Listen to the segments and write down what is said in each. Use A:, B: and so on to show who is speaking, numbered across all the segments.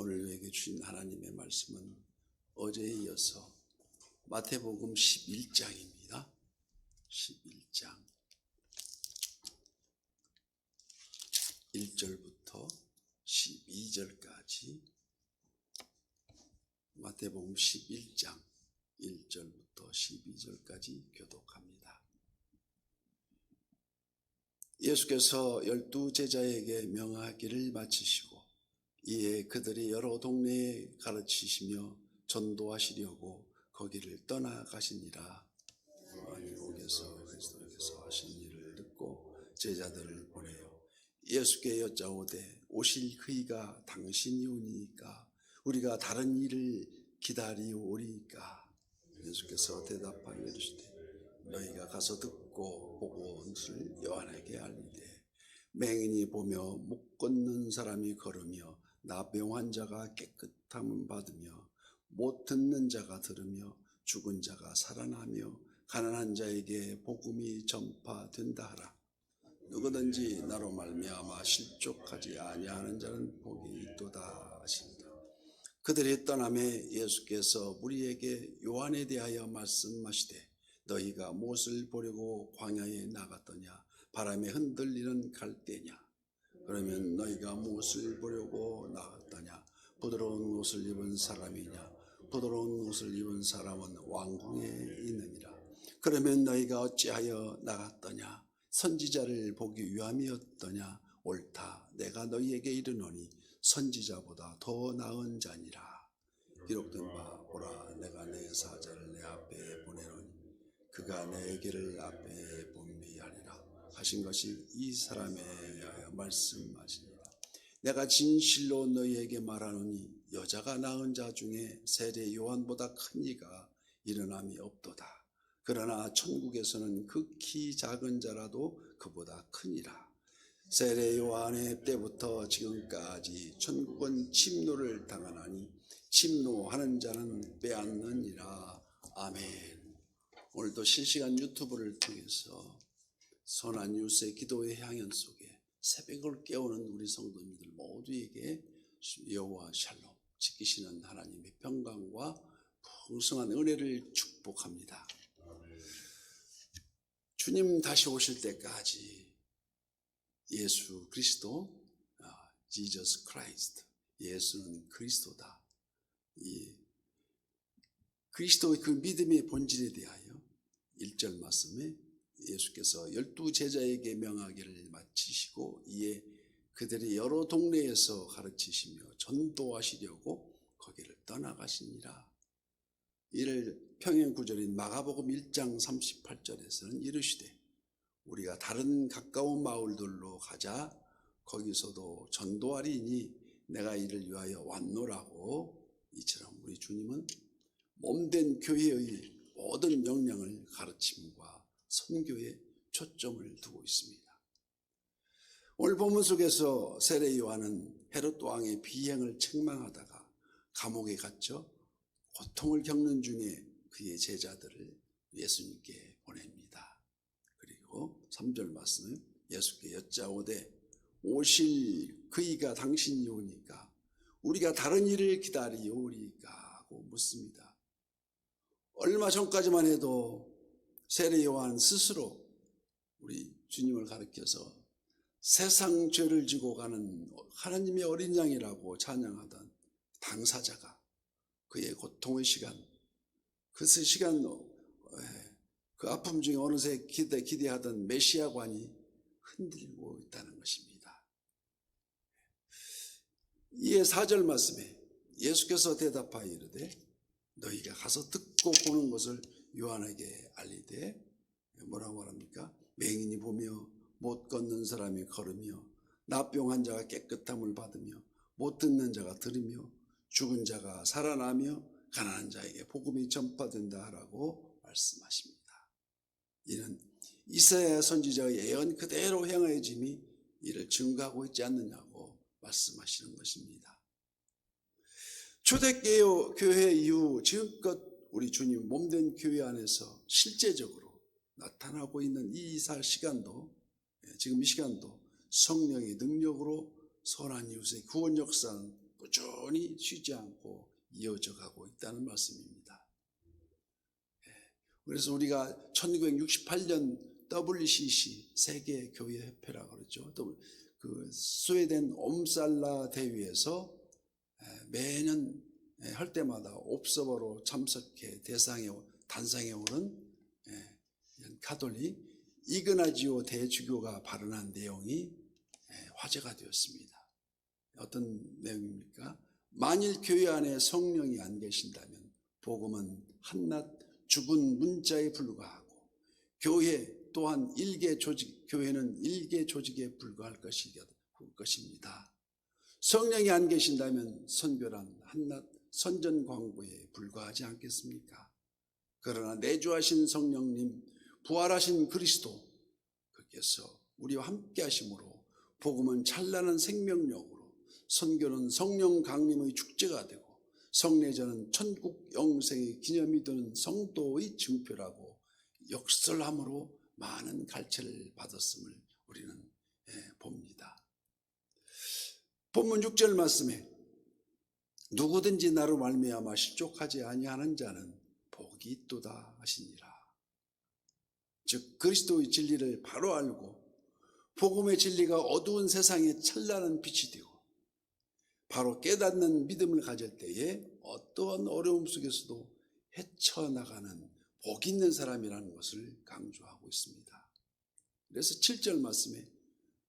A: 오늘 우리에게 주신 하나님의 말씀은 어제에 이어서 마태복음 11장입니다. 11장 1절부터 12절까지 마태복음 11장 1절부터 12절까지 교독합니다. 예수께서 12 제자에게 명하기를 마치시고 이에 그들이 여러 동네에 가르치시며 전도하시려고 거기를 떠나가시니라. 요한복음에서 그리스도께서 하신 일을 듣고 제자들을 보내요 예수께 여짜오되 오실 그이가 당신이오니까 우리가 다른 일을 기다리오리까. 예수께서 대답하여 이르시되 너희가 가서 듣고 보고 온 것을 요한에게 알리되 맹인이 보며 못 걷는 사람이 걸으며 나병 환자가 깨끗함을 받으며 못 듣는 자가 들으며 죽은 자가 살아나며 가난한 자에게 복음이 전파된다 하라. 누구든지 나로 말미암아 실족하지 아니하는 자는 복이 있도다 하시니라. 그들이 떠나매 예수께서 무리에게 요한에 대하여 말씀하시되 너희가 무엇을 보려고 광야에 나갔더냐? 바람에 흔들리는 갈대냐? 그러면 너희가 무엇을 보려고 나갔더냐? 부드러운 옷을 입은 사람이냐? 부드러운 옷을 입은 사람은 왕궁에 있느니라. 그러면 너희가 어찌하여 나갔더냐? 선지자를 보기 위함이었더냐? 옳다. 내가 너희에게 이르노니 선지자보다 더 나은 자니라. 기록된 바 보라 내가 내 사자를 내 앞에 보내노니 그가 내 길을 앞에 분비하리라 하신 것이 이 사람에 대하여 말씀하시니라. 내가 진실로 너희에게 말하노니 여자가 낳은 자 중에 세례 요한보다 큰 이가 일어남이 없도다. 그러나 천국에서는 극히 작은 자라도 그보다 크니라. 세례 요한의 때부터 지금까지 천국은 침노를 당하나니 침노하는 자는 빼앗느니라. 아멘. 오늘도 실시간 유튜브를 통해서 선한 뉴스의 기도의 향연 속에 새벽을 깨우는 우리 성도님들 모두에게 여호와 샬롬 지키시는 하나님의 평강과 풍성한 은혜를 축복합니다. 주님 다시 오실 때까지 예수 그리스도, Jesus Christ, 예수는 그리스도다. 이 그리스도의 그 믿음의 본질에 대하여 1절 말씀에 예수께서 12 제자에게 명하기를 마치시고 이에 그들이 여러 동네에서 가르치시며 전도하시려고 거기를 떠나가시니라. 이를 평행 구절인 마가복음 1장 38절에서는 이르시되 우리가 다른 가까운 마을들로 가자. 거기서도 전도하리니 내가 이를 위하여 왔노라고. 이처럼 우리 주님은 몸된 교회의 모든 역량을 가르침과 선교에 초점을 두고 있습니다. 오늘 본문 속에서 세례 요한은 헤롯 왕의 비행을 책망하다가 감옥에 갇혀 고통을 겪는 중에 그의 제자들을 예수님께 보냅니다. 그리고 3절 말씀은 예수께 여짜오되 오실 그이가 당신이 오니까 우리가 다른 일을 기다리오리까 하고 묻습니다. 얼마 전까지만 해도 세례 요한 스스로 우리 주님을 가리켜서 세상 죄를 지고 가는 하나님의 어린 양이라고 찬양하던 당사자가 그의 고통의 시간, 그 시간 그 아픔 중에 어느새 기대하던 메시아관이 흔들고 있다는 것입니다. 이에 4절 말씀에 예수께서 대답하여 이르되 너희가 가서 듣고 보는 것을 요한에게 알리되 뭐라고 말합니까? 맹인이 보며 못 걷는 사람이 걸으며 나병 환자가 깨끗함을 받으며 못 듣는 자가 들으며 죽은 자가 살아나며 가난한 자에게 복음이 전파된다 하라고 말씀하십니다. 이는 이사야 선지자의 예언 그대로 행하여짐이 이를 증거하고 있지 않느냐고 말씀하시는 것입니다. 초대교회 이후 지금껏 우리 주님 몸된 교회 안에서 실제적으로 나타나고 있는 이 시간도, 지금 이 시간도 성령의 능력으로 선한 이웃의 구원 역사는 꾸준히 쉬지 않고 이어져 가고 있다는 말씀입니다. 그래서 우리가 1968년 WCC 세계교회협회라고 그러죠. 또 그 스웨덴 옴살라 대회에서 매년 할 때마다 옵서버로 참석해 단상에 오는 가톨릭 이그나지오 대주교가 발언한 내용이 화제가 되었습니다. 어떤 내용입니까? 만일 교회 안에 성령이 안 계신다면 복음은 한낱 죽은 문자에 불과하고 교회는 일개 조직에 불과할 것입니다. 성령이 안 계신다면 선교란 한낱 선전 광고에 불과하지 않겠습니까? 그러나 내주하신 성령님, 부활하신 그리스도께서 우리와 함께 하심으로 복음은 찬란한 생명력으로, 선교는 성령 강림의 축제가 되고, 성례전은 천국 영생의 기념이 되는 성도의 증표라고 역설함으로 많은 갈채를 받았음을 우리는 봅니다. 본문 6절 말씀에 누구든지 나로 말미암아 실족하지 아니하는 자는 복이 있도다 하시니라. 즉 그리스도의 진리를 바로 알고 복음의 진리가 어두운 세상에 찬란한 빛이 되고 바로 깨닫는 믿음을 가질 때에 어떠한 어려움 속에서도 헤쳐나가는 복 있는 사람이라는 것을 강조하고 있습니다. 그래서 7절 말씀에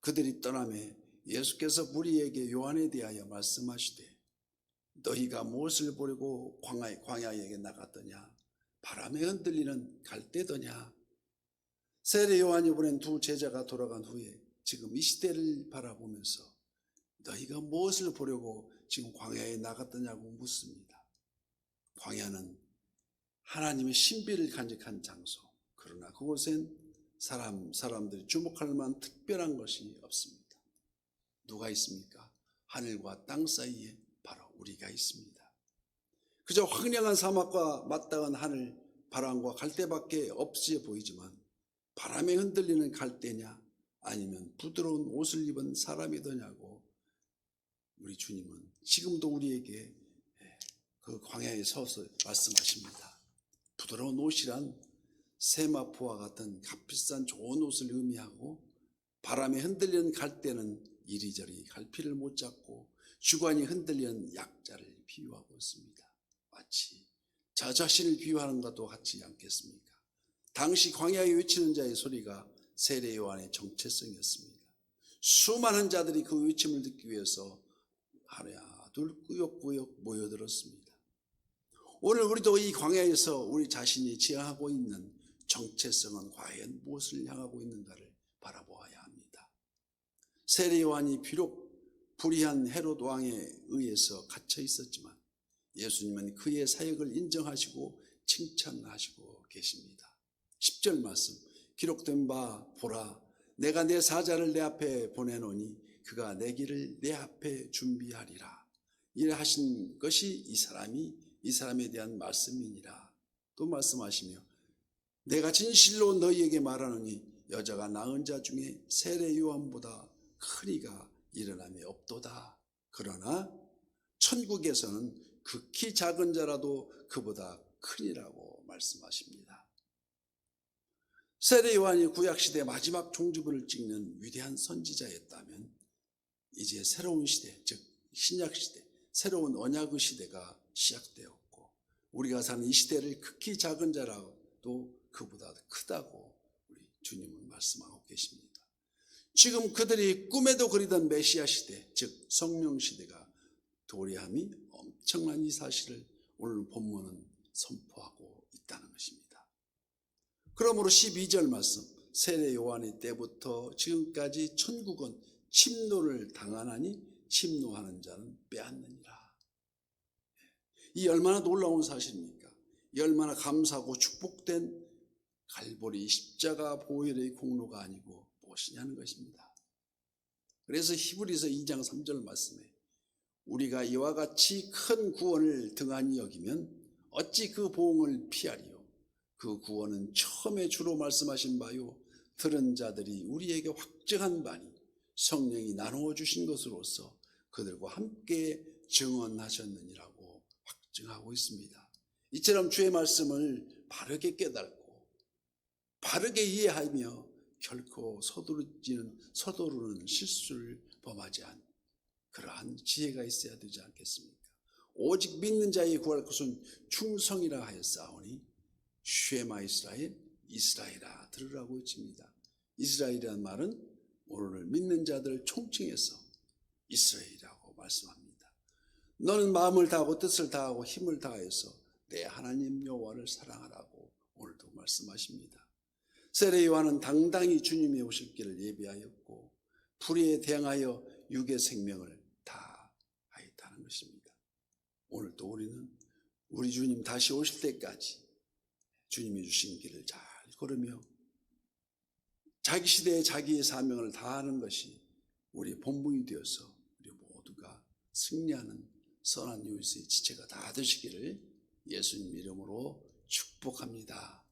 A: 그들이 떠나매 예수께서 무리에게 요한에 대하여 말씀하시되 너희가 무엇을 보려고 광야에게 나갔더냐? 바람에 흔들리는 갈대더냐? 세례 요한이 보낸 두 제자가 돌아간 후에 지금 이 시대를 바라보면서 너희가 무엇을 보려고 지금 광야에 나갔더냐고 묻습니다. 광야는 하나님의 신비를 간직한 장소. 그러나 그곳엔 사람들이 주목할 만한 특별한 것이 없습니다. 누가 있습니까? 하늘과 땅 사이에 바로 우리가 있습니다. 그저 황량한 사막과 맞닿은 하늘, 바람과 갈대밖에 없이 보이지만 바람에 흔들리는 갈대냐 아니면 부드러운 옷을 입은 사람이더냐고 우리 주님은 지금도 우리에게 그 광야에 서서 말씀하십니다. 부드러운 옷이란 세마포와 같은 값비싼 좋은 옷을 의미하고 바람에 흔들리는 갈대는 이리저리 갈피를 못 잡고 주관이 흔들리는 약자를 비유하고 있습니다. 마치 저 자신을 비유하는 것도 같지 않겠습니까? 당시 광야에 외치는 자의 소리가 세례 요한의 정체성이었습니다. 수많은 자들이 그 외침을 듣기 위해서 하나 둘 꾸역꾸역 모여들었습니다. 오늘 우리도 이 광야에서 우리 자신이 지향하고 있는 정체성은 과연 무엇을 향하고 있는가를 바라보아야 합니다. 세례 요한이 비록 불의한 헤롯 왕에 의해서 갇혀 있었지만 예수님은 그의 사역을 인정하시고 칭찬하시고 계십니다. 10절 말씀 기록된 바 보라 내가 내 사자를 내 앞에 보내노니 그가 내 길을 내 앞에 준비하리라. 이래 하신 것이 이 사람에 대한 말씀이니라. 또 말씀하시며 내가 진실로 너희에게 말하노니 여자가 낳은 자 중에 세례 요한보다 큰 이가 일어남이 없도다. 그러나 천국에서는 극히 작은 자라도 그보다 크니라고 말씀하십니다. 세례 요한이 구약시대 마지막 종지부를 찍는 위대한 선지자였다면 이제 새로운 시대, 즉 신약시대, 새로운 언약의 시대가 시작되었고 우리가 사는 이 시대를 극히 작은 자라도 그보다 크다고 우리 주님은 말씀하고 계십니다. 지금 그들이 꿈에도 그리던 메시아 시대, 즉 성령 시대가 도래함이 엄청난 이 사실을 오늘 본문은 선포하고 있다는 것입니다. 그러므로 12절 말씀 세례 요한의 때부터 지금까지 천국은 침노를 당하나니 침노하는 자는 빼앗느니라. 이 얼마나 놀라운 사실입니까? 이 얼마나 감사하고 축복된 갈보리 십자가 보혈의 공로가 아니고 무엇이냐는 것입니다. 그래서 히브리서 2장 3절 말씀에 우리가 이와 같이 큰 구원을 등한히 여기면 어찌 그 보응을 피하리요. 그 구원은 처음에 주로 말씀하신 바요 들은 자들이 우리에게 확증한 바니 성령이 나누어 주신 것으로서 그들과 함께 증언하셨느니라고 확증하고 있습니다. 이처럼 주의 말씀을 바르게 깨닫고 바르게 이해하며 결코 서두르는 실수를 범하지 않은 그러한 지혜가 있어야 되지 않겠습니까? 오직 믿는 자의 구할 것은 충성이라 하였사오니 쉐마 이스라엘, 이스라엘아 들으라고 외칩니다. 이스라엘이라는 말은 오늘 믿는 자들을 총칭해서 이스라엘이라고 말씀합니다. 너는 마음을 다하고 뜻을 다하고 힘을 다해서 내 하나님 여호와를 사랑하라고 오늘도 말씀하십니다. 세례 요한은 당당히 주님이 오실 길을 예비하였고 불의에 대항하여 육의 생명을 다하였다는 것입니다. 오늘도 우리는 우리 주님 다시 오실 때까지 주님이 주신 길을 잘 걸으며 자기 시대에 자기의 사명을 다하는 것이 우리 본분이 되어서 우리 모두가 승리하는 선한 요새의 지체가 다 되시기를 예수님 이름으로 축복합니다.